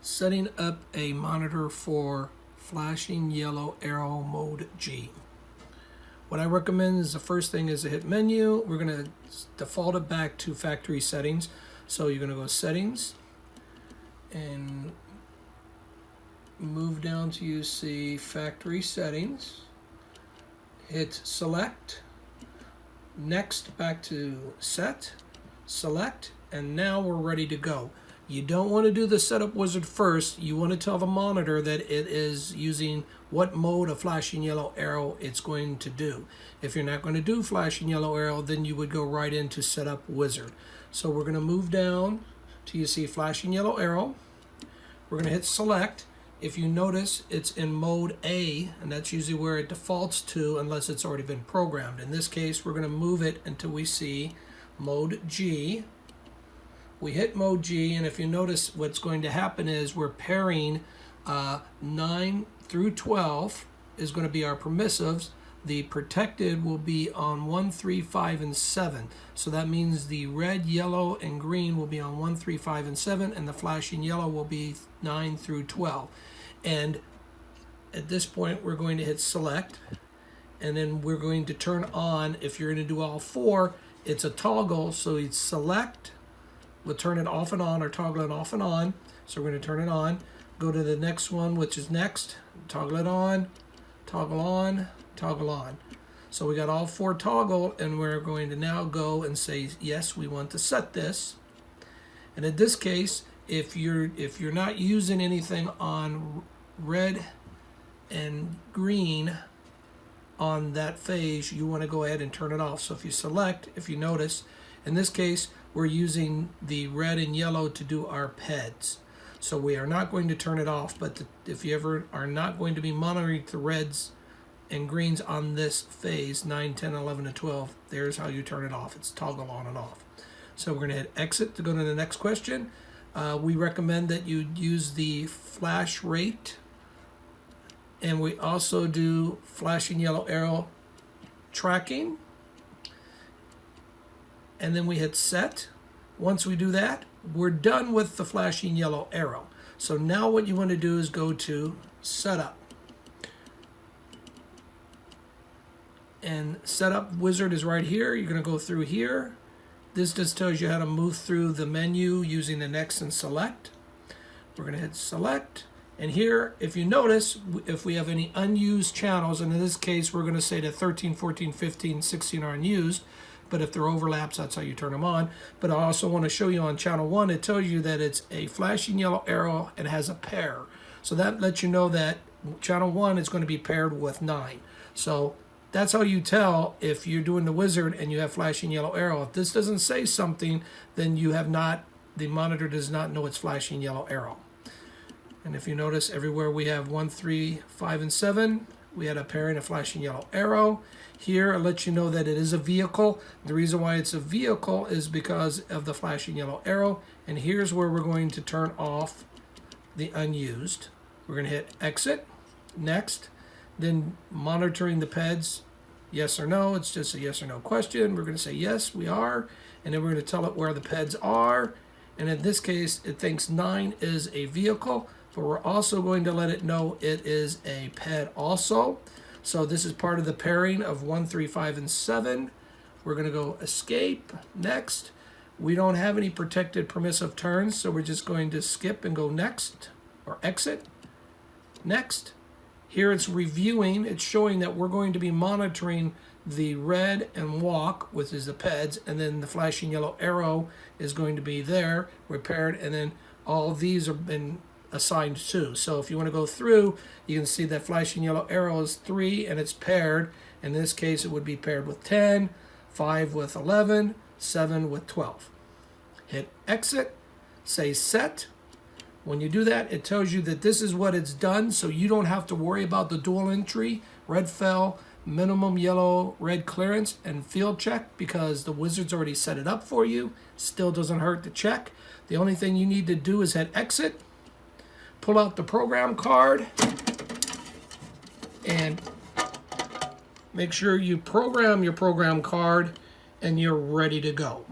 Setting up a monitor for flashing yellow arrow mode G. What I recommend is the first thing is to hit menu. We're going to default it back to factory settings. So you're going to go settings and move down to you see factory settings. Hit select, next back to set, select, and now we're ready to go. You don't want to do the setup wizard first. You want to tell the monitor that it is using what mode of flashing yellow arrow it's going to do. If you're not going to do flashing yellow arrow, then you would go right into setup wizard. So we're going to move down till you see flashing yellow arrow. We're going to hit select. If you notice, it's in mode A, and that's usually where it defaults to unless it's already been programmed. In this case, we're going to move it until we see mode G. We hit mode G, and if you notice, what's going to happen is we're pairing 9 through 12 is going to be our permissives. The protected will be on 1, 3, 5, and 7. So that means the red, yellow, and green will be on 1, 3, 5, and 7, and the flashing yellow will be 9 through 12. And at this point, we're going to hit select, and then we're going to turn on, if you're going to do all four, it's a toggle, so you'd select, we'll turn it off and on, or toggle it off and on. So we're going to turn it on. Go to the next one, which is next. Toggle it on, toggle on, toggle on. So we got all four toggled, and we're going to now go and say, yes, we want to set this. And in this case, if you're not using anything on red and green on that phase, you want to go ahead and turn it off. So if you select, if you notice, in this case, we're using the red and yellow to do our PEDs. So we are not going to turn it off, but if you ever are not going to be monitoring the reds and greens on this phase, 9, 10, 11, and 12, there's how you turn it off. It's toggle on and off. So we're going to hit exit to go to the next question. We recommend that you use the flash rate, and we also do flashing yellow arrow tracking. And then we hit set. Once we do that, we're done with the flashing yellow arrow. So now what you want to do is go to setup. And setup wizard is right here. You're going to go through here. This just tells you how to move through the menu using the next and select. We're going to hit select. And here, if you notice, if we have any unused channels, and in this case, we're going to say that 13, 14, 15, 16 are unused. But if there overlaps, that's how you turn them on. But I also want to show you on channel 1, it tells you that it's a flashing yellow arrow and has a pair. So that lets you know that channel 1 is going to be paired with 9. So that's how you tell if you're doing the wizard and you have flashing yellow arrow. If this doesn't say something, then you have not, the monitor does not know it's flashing yellow arrow. And if you notice, everywhere we have 1, 3, 5, and 7, we had a pairing of flashing yellow arrow. Here, it lets you know that it is a vehicle. The reason why it's a vehicle is because of the flashing yellow arrow. And here's where we're going to turn off the unused. We're going to hit exit, next, then monitoring the PEDs, yes or no. It's just a yes or no question. We're going to say yes, we are. And then we're going to tell it where the PEDs are. And in this case, it thinks 9 is a vehicle, but we're also going to let it know it is a PED also. So this is part of the pairing of 1, 3, 5, and 7. We're going to go escape, next. We don't have any protected permissive turns, so we're just going to skip and go next, or exit, next. Here it's reviewing, it's showing that we're going to be monitoring the red and walk, which is the PEDs, and then the flashing yellow arrow is going to be there, repaired, and then all these have been assigned to. So if you want to go through, you can see that flashing yellow arrow is 3 and it's paired. In this case, it would be paired with 10, 5 with 11, 7 with 12. Hit exit, say set. When you do that, it tells you that this is what it's done, so you don't have to worry about the dual entry, red fell, minimum yellow, red clearance, and field check, because the wizard's already set it up for you. Still doesn't hurt to check. The only thing you need to do is hit exit, pull out the program card, and make sure you program your program card, and you're ready to go.